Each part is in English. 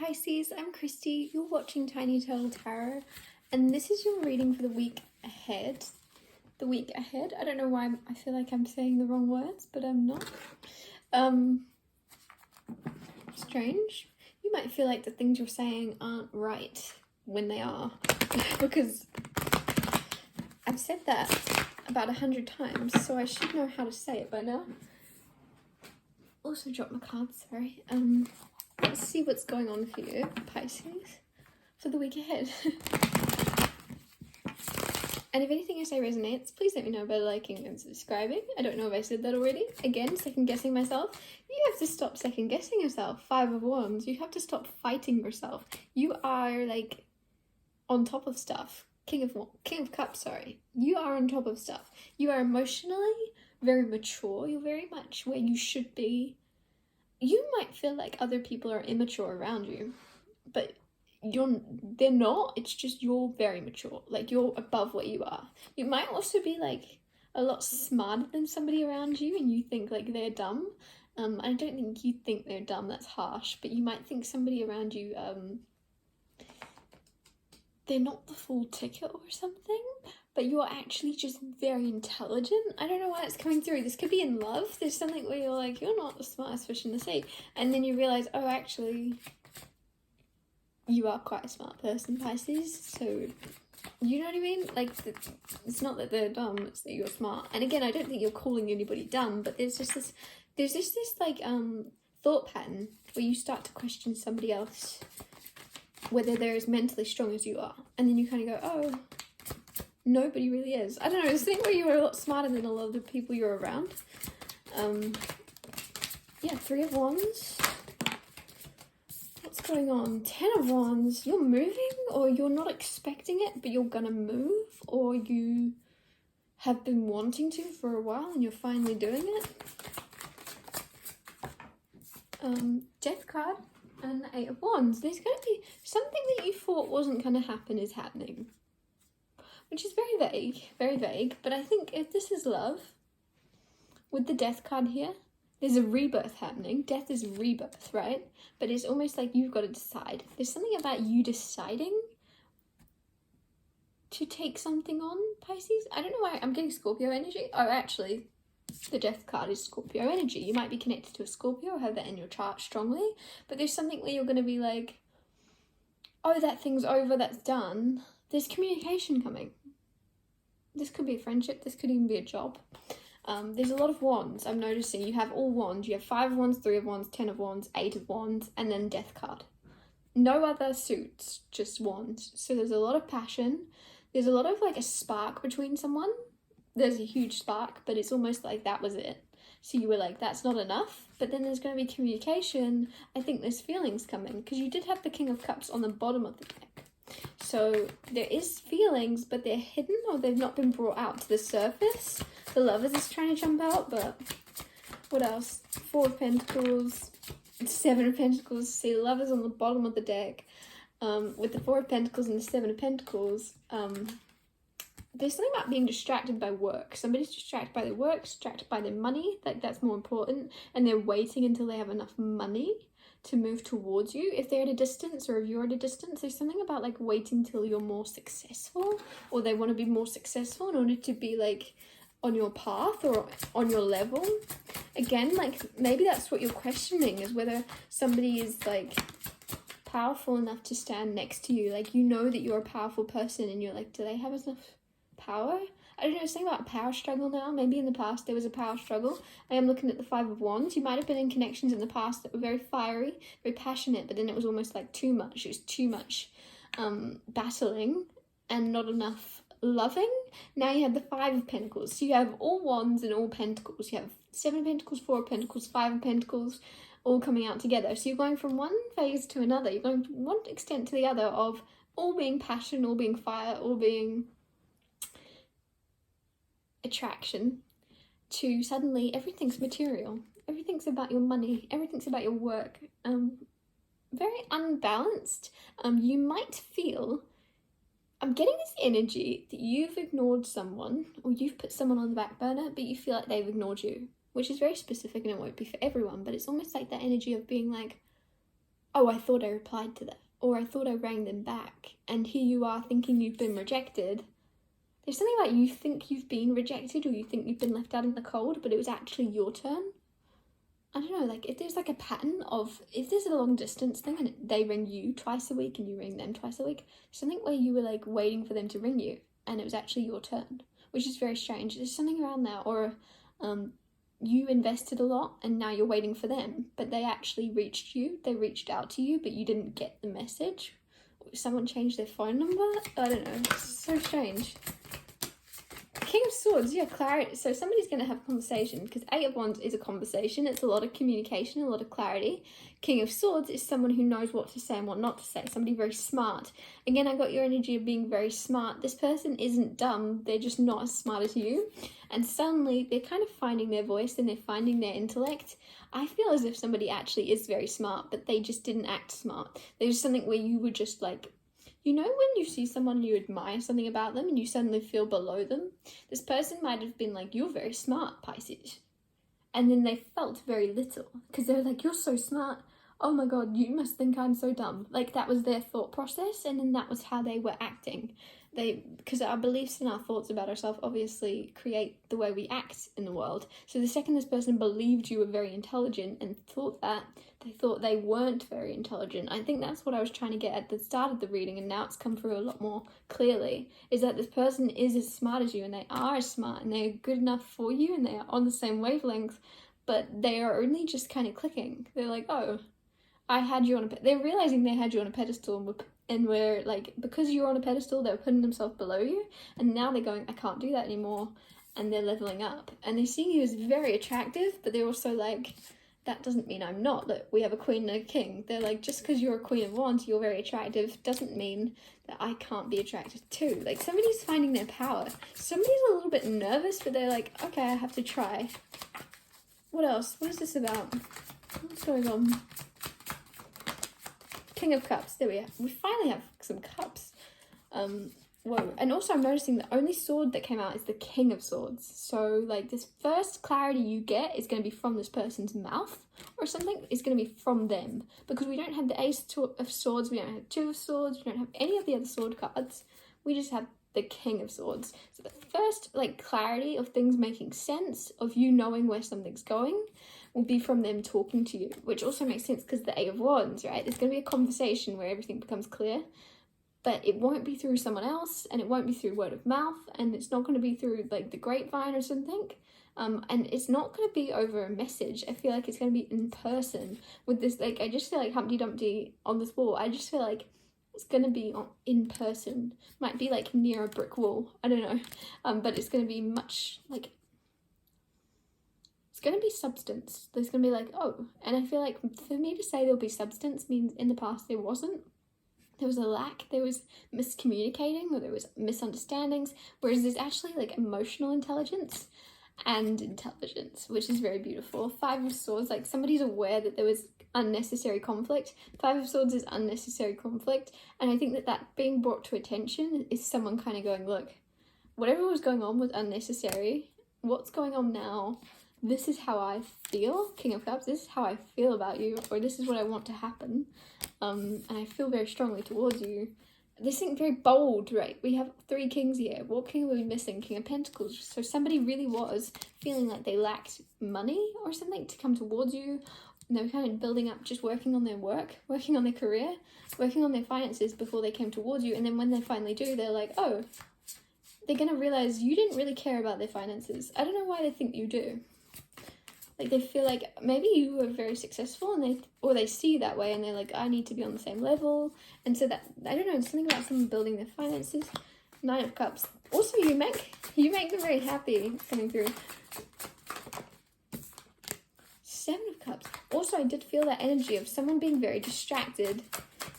Pisces, I'm Christy, you're watching Tiny Turtle Tarot, and this is your reading for the week ahead. The week ahead. I don't know why I feel like I'm saying the wrong words, but I'm not. Strange. You might feel like the things you're saying aren't right when they are, because I've said that about 100 times, so I should know how to say it by now. Also dropped my card, sorry. Let's see what's going on for you, Pisces, for the week ahead. And if anything I say resonates, please let me know by liking and subscribing. I don't know if I said that already. Again, second guessing myself. You have to stop second guessing yourself. 5 of Wands. You have to stop fighting yourself. You are like on top of stuff. King of Cups, sorry. You are on top of stuff. You are emotionally very mature. You're very much where you should be. You might feel like other people are immature around you, but they're not. It's just you're very mature. Like, you're above where you are. You might also be like a lot smarter than somebody around you and you think like they're dumb. I don't think you think they're dumb, that's harsh, but you might think somebody around you, they're not the full ticket or something, but you're actually just very intelligent. I don't know why it's coming through. This could be in love. There's something where you're like, you're not the smartest fish in the sea. And then you realise, oh, actually, you are quite a smart person, Pisces. So, you know what I mean? Like, it's not that they're dumb, it's that you're smart. And again, I don't think you're calling anybody dumb, but there's just this like, thought pattern where you start to question somebody else, whether they're as mentally strong as you are. And then you kind of go, oh, nobody really is. I don't know, this thing where you are a lot smarter than a lot of the people you're around. Yeah, 3 of Wands. What's going on? 10 of Wands. You're moving, or you're not expecting it, but you're gonna move, or you have been wanting to for a while and you're finally doing it. Death card. And the 8 of Wands. There's going to be something that you thought wasn't going to happen is happening. Which is very vague. But I think if this is love, with the Death card here, there's a rebirth happening. Death is rebirth, right? But it's almost like you've got to decide. There's something about you deciding to take something on, Pisces. I don't know why I'm getting Scorpio energy. Oh, actually, the Death card is Scorpio energy. You might be connected to a Scorpio or have that in your chart strongly, but there's something where you're going to be like, oh, that thing's over, that's done. There's communication coming. This could be a friendship, this could even be a job. There's a lot of Wands. I'm noticing you have all Wands. You have 5 of Wands, 3 of Wands, 10 of Wands, 8 of Wands, and then Death card. No other suits, just Wands. So there's a lot of passion. There's a lot of like a spark between someone. There's a huge spark, but it's almost like that was it. So you were like, that's not enough. But then there's going to be communication. I think there's feelings coming, because you did have the King of Cups on the bottom of the deck. So there is feelings, but they're hidden, or they've not been brought out to the surface. The Lovers is trying to jump out, but what else? 4 of Pentacles, 7 of Pentacles. See, the Lovers on the bottom of the deck. With the 4 of Pentacles and the 7 of Pentacles, there's something about being distracted by work. Somebody's distracted by their work, distracted by their money, like that's more important, and they're waiting until they have enough money to move towards you. If they're at a distance, or if you're at a distance, there's something about like waiting till you're more successful, or they want to be more successful in order to be like on your path or on your level. Again, like maybe that's what you're questioning, is whether somebody is like powerful enough to stand next to you. Like, you know that you're a powerful person and you're like, do they have enough power? I don't know, it's something about a power struggle now. Maybe in the past there was a power struggle. I am looking at the 5 of Wands. You might have been in connections in the past that were very fiery, very passionate, but then it was almost like too much. It was too much battling and not enough loving. Now you have the 5 of Pentacles. So you have all Wands and all Pentacles. You have 7 of Pentacles, 4 of Pentacles, 5 of Pentacles, all coming out together. So you're going from one phase to another. You're going from one extent to the other of all being passion, all being fire, all being attraction, to suddenly everything's material. Everything's about your money. Everything's about your work. Very unbalanced. You might feel, I'm getting this energy that you've ignored someone, or you've put someone on the back burner, but you feel like they've ignored you, which is very specific and it won't be for everyone, but it's almost like that energy of being like, oh, I thought I replied to that, or I thought I rang them back, and here you are thinking you've been rejected. There's something about you think you've been rejected, or you think you've been left out in the cold, but it was actually your turn. I don't know, like, if there's like a pattern of, if there's a long distance thing and they ring you twice a week and you ring them twice a week, something where you were like waiting for them to ring you and it was actually your turn, which is very strange. There's something around that. Or you invested a lot and now you're waiting for them, but they actually reached you, they reached out to you, but you didn't get the message. Someone changed their phone number. I don't know, it's so strange. King of Swords, yeah, clarity. So somebody's going to have a conversation, because Eight of Wands is a conversation. It's a lot of communication, a lot of clarity. King of Swords is someone who knows what to say and what not to say. Somebody very smart. Again, I got your energy of being very smart. This person isn't dumb. They're just not as smart as you. And suddenly they're kind of finding their voice and they're finding their intellect. I feel as if somebody actually is very smart, but they just didn't act smart. There's something where you were just like, you know, when you see someone, you admire something about them and you suddenly feel below them? This person might have been like, you're very smart, Pisces. And then they felt very little, because they were like, you're so smart. Oh my God, you must think I'm so dumb. Like, that was their thought process, and then that was how they were acting. Because our beliefs and our thoughts about ourselves obviously create the way we act in the world. So the second this person believed you were very intelligent and thought that, they thought they weren't very intelligent. I think that's what I was trying to get at the start of the reading, and now it's come through a lot more clearly, is that this person is as smart as you, and they are as smart, and they're good enough for you, and they are on the same wavelength, but they are only just kind of clicking. They're like, oh, I had you on a they're realizing they had you on a pedestal, and we're like, because you're on a pedestal, they're putting themselves below you, and now they're going, I can't do that anymore, and they're leveling up, and they're seeing you as very attractive, but they're also like, that doesn't mean I'm not. Look, we have a queen and a king. They're like, just because you're a queen of wands, you're very attractive, doesn't mean that I can't be attracted too. Like, somebody's finding their power. Somebody's a little bit nervous, but they're like, okay, I have to try. What else? What is this about? What's going on? King of Cups. There we are. We finally have some cups. Whoa. And also I'm noticing the only sword that came out is the King of Swords. So like, this first clarity you get is going to be from this person's mouth, or something is going to be from them, because we don't have the Ace of Swords, we don't have Two of Swords, we don't have any of the other sword cards. We just have the King of Swords. So the first like clarity of things making sense, of you knowing where something's going, will be from them talking to you, which also makes sense because the Eight of Wands, right? There's going to be a conversation where everything becomes clear, but it won't be through someone else, and it won't be through word of mouth, and it's not going to be through like the grapevine or something, and it's not going to be over a message. I feel like it's going to be in person with this, like, I just feel like Humpty Dumpty on this wall. I just feel like it's going to be in person. Might be like near a brick wall, I don't know, but it's going to be much like, it's going to be substance. There's going to be like, oh, and I feel like for me to say there'll be substance means in the past there wasn't. There was a lack, there was miscommunicating, or there was misunderstandings, whereas there's actually like emotional intelligence and intelligence, which is very beautiful. Five of Swords, like somebody's aware that there was unnecessary conflict. Five of Swords is unnecessary conflict, and I think that that being brought to attention is someone kind of going, look, whatever was going on was unnecessary. What's going on now? This is how I feel, King of Cups, this is how I feel about you, or this is what I want to happen, and I feel very strongly towards you. This thing very bold, right? We have three kings here. What king are we missing? King of Pentacles. So somebody really was feeling like they lacked money or something to come towards you, and they were kind of building up, just working on their work, working on their career, working on their finances before they came towards you, and then when they finally do, they're like, oh, they're going to realize you didn't really care about their finances. I don't know why they think you do. Like, they feel like maybe you were very successful, and they see you that way, and they're like, I need to be on the same level. And so that, I don't know, it's something about someone building their finances. Nine of Cups. Also, you make them very happy coming through. Seven of Cups. Also, I did feel that energy of someone being very distracted,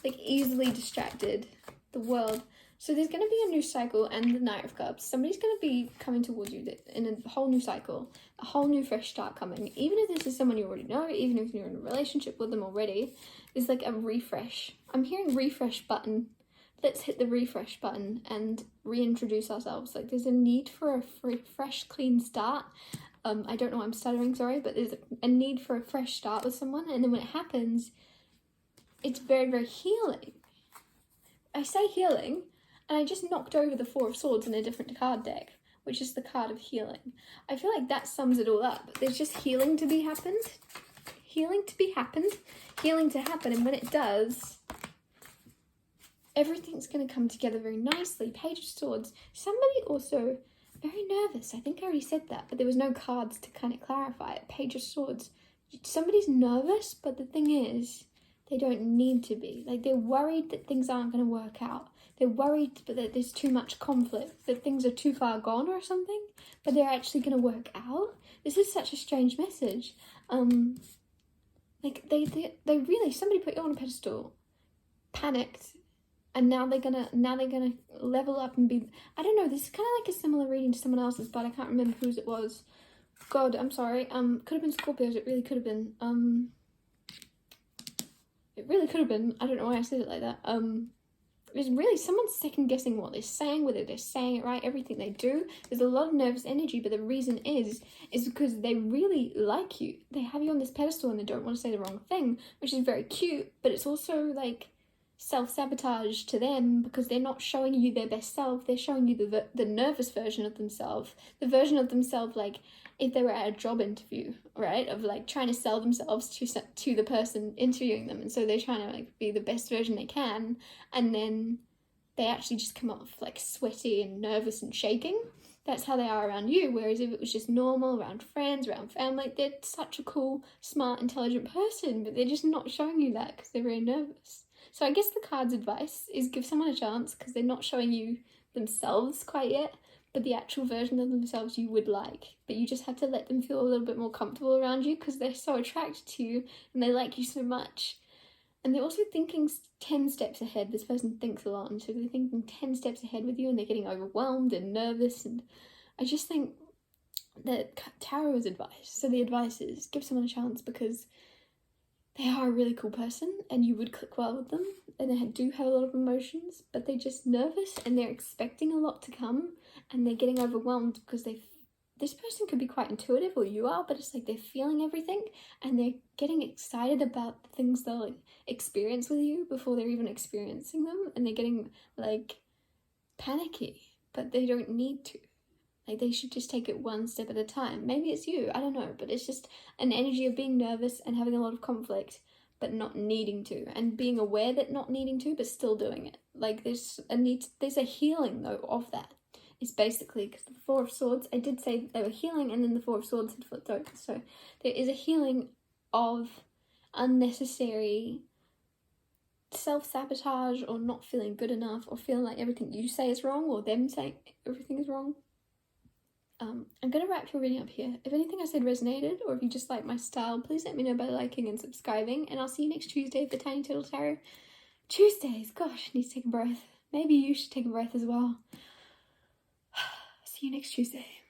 like easily distracted. The world. So there's going to be a new cycle, and the Knight of Cups. Somebody's going to be coming towards you in a whole new cycle, a whole new fresh start coming. Even if this is someone you already know, even if you're in a relationship with them already, there's like a refresh. I'm hearing refresh button. Let's hit the refresh button and reintroduce ourselves. Like, there's a need for a fresh, clean start. I don't know why I'm stuttering, sorry, but there's a need for a fresh start with someone, and then when it happens, it's very, very healing. I say healing, and I just knocked over the Four of Swords in a different card deck, which is the card of healing. I feel like that sums it all up. There's just healing to be happened. Healing to happen, and when it does, everything's going to come together very nicely. Page of Swords. Somebody also very nervous. I think I already said that, but there was no cards to kind of clarify it. Page of Swords. Somebody's nervous, but the thing is, they don't need to be. Like, they're worried that things aren't going to work out. They're worried that there's too much conflict, that things are too far gone or something, but they're actually going to work out. This is such a strange message. Like, they really, somebody put you on a pedestal, panicked, and now they're gonna level up and be, I don't know, this is kind of like a similar reading to someone else's, but I can't remember whose it was. God, I'm sorry. Could have been Scorpios, it really could have been. It really could have been. I don't know why I said it like that. It was really someone second guessing what they're saying, whether they're saying it right, everything they do. There's a lot of nervous energy, but the reason is because they really like you. They have you on this pedestal and they don't want to say the wrong thing, which is very cute, but it's also like self-sabotage to them because they're not showing you their best self. They're showing you the nervous version of themselves, the version of themselves like if they were at a job interview, right, of like trying to sell themselves to the person interviewing them, and so they're trying to like be the best version they can, and then they actually just come off like sweaty and nervous and shaking. That's how they are around you. Whereas if it was just normal around friends, around family, they're such a cool, smart, intelligent person, but they're just not showing you that because they're very nervous. So I guess the card's advice is give someone a chance because they're not showing you themselves quite yet, but the actual version of themselves you would like. But you just have to let them feel a little bit more comfortable around you because they're so attracted to you and they like you so much. And they're also thinking 10 steps ahead. This person thinks a lot, and so they're thinking 10 steps ahead with you and they're getting overwhelmed and nervous. And I just think that tarot is advice. So the advice is give someone a chance because they are a really cool person and you would click well with them, and they do have a lot of emotions, but they're just nervous and they're expecting a lot to come and they're getting overwhelmed because this person could be quite intuitive, or you are, but it's like they're feeling everything and they're getting excited about the things they'll like, experience with you before they're even experiencing them, and they're getting like panicky, but they don't need to. Like, they should just take it one step at a time. Maybe it's you, I don't know, but it's just an energy of being nervous and having a lot of conflict, but not needing to, and being aware that not needing to, but still doing it. Like, there's a healing, though, of that. It's basically, because the Four of Swords, I did say that they were healing, and then the Four of Swords had flipped over. So there is a healing of unnecessary self-sabotage, or not feeling good enough, or feeling like everything you say is wrong, or them saying everything is wrong. I'm going to wrap your reading up here. If anything I said resonated, or if you just like my style, please let me know by liking and subscribing, and I'll see you next Tuesday for Tiny Turtle Tarot. Tuesdays, gosh, I need to take a breath. Maybe you should take a breath as well. See you next Tuesday.